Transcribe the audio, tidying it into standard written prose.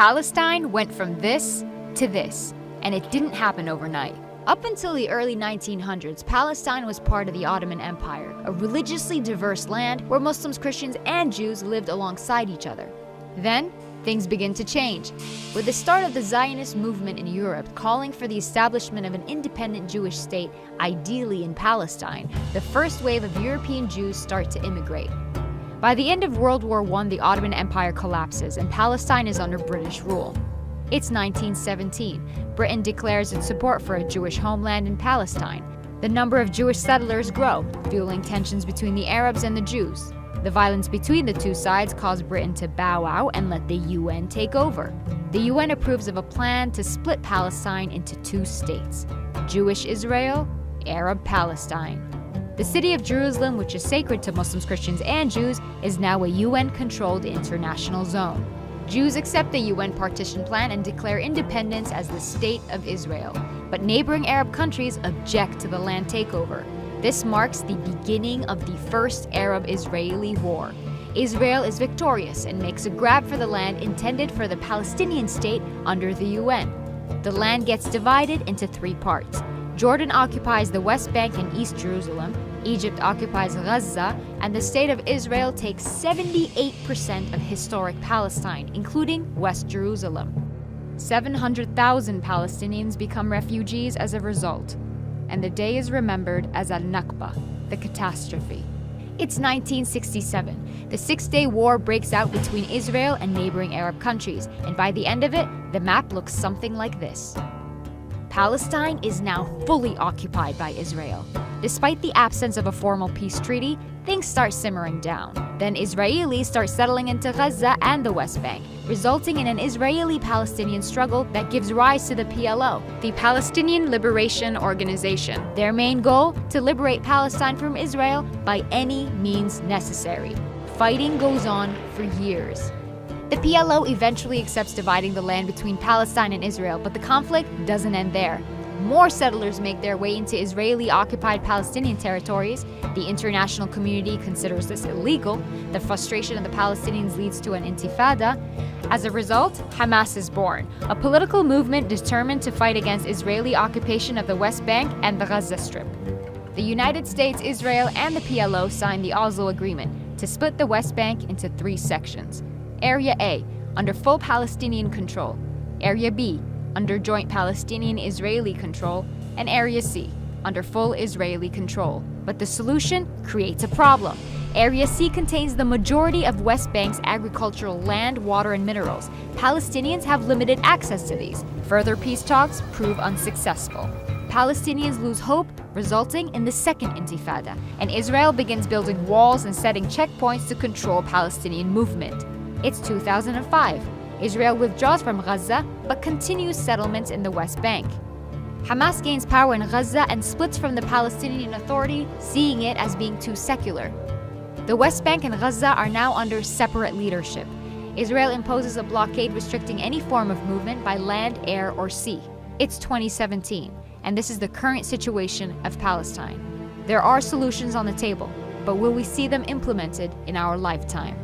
Palestine went from this to this, and it didn't happen overnight. Up until the early 1900s, Palestine was part of the Ottoman Empire, a religiously diverse land where Muslims, Christians, and Jews lived alongside each other. Then, things begin to change, with the start of the Zionist movement in Europe calling for the establishment of an independent Jewish state, ideally in Palestine. The first wave of European Jews start to immigrate. By the end of World War I, the Ottoman Empire collapses and Palestine is under British rule. It's 1917. Britain declares its support for a Jewish homeland in Palestine. The number of Jewish settlers grow, fueling tensions between the Arabs and the Jews. The violence between the two sides caused Britain to bow out and let the UN take over. The UN approves of a plan to split Palestine into two states: Jewish Israel, Arab Palestine. The city of Jerusalem, which is sacred to Muslims, Christians, and Jews, is now a UN-controlled international zone. Jews accept the UN partition plan and declare independence as the State of Israel, but neighboring Arab countries object to the land takeover. This marks the beginning of the First Arab-Israeli War. Israel is victorious and makes a grab for the land intended for the Palestinian state under the UN. The land gets divided into three parts. Jordan occupies the West Bank and East Jerusalem, Egypt occupies Gaza, and the State of Israel takes 78% of historic Palestine, including West Jerusalem. 700,000 Palestinians become refugees as a result, and the day is remembered as Al-Nakba, the catastrophe. It's 1967. The Six-Day War breaks out between Israel and neighboring Arab countries, and by the end of it, the map looks something like this. Palestine is now fully occupied by Israel. Despite the absence of a formal peace treaty, things start simmering down. Then Israelis start settling into Gaza and the West Bank, resulting in an Israeli-Palestinian struggle that gives rise to the PLO, the Palestinian Liberation Organization. Their main goal? To liberate Palestine from Israel by any means necessary. Fighting goes on for years. The PLO eventually accepts dividing the land between Palestine and Israel, but the conflict doesn't end there. More settlers make their way into Israeli-occupied Palestinian territories. The international community considers this illegal. The frustration of the Palestinians leads to an intifada. As a result, Hamas is born, a political movement determined to fight against Israeli occupation of the West Bank and the Gaza Strip. The United States, Israel, and the PLO signed the Oslo Agreement to split the West Bank into three sections. Area A, under full Palestinian control. Area B, under joint Palestinian-Israeli control. And Area C, under full Israeli control. But the solution creates a problem. Area C contains the majority of West Bank's agricultural land, water, and minerals. Palestinians have limited access to these. Further peace talks prove unsuccessful. Palestinians lose hope, resulting in the Second Intifada, and Israel begins building walls and setting checkpoints to control Palestinian movement. It's 2005. Israel withdraws from Gaza, but continues settlements in the West Bank. Hamas gains power in Gaza and splits from the Palestinian Authority, seeing it as being too secular. The West Bank and Gaza are now under separate leadership. Israel imposes a blockade restricting any form of movement by land, air, or sea. It's 2017, and this is the current situation of Palestine. There are solutions on the table, but will we see them implemented in our lifetime?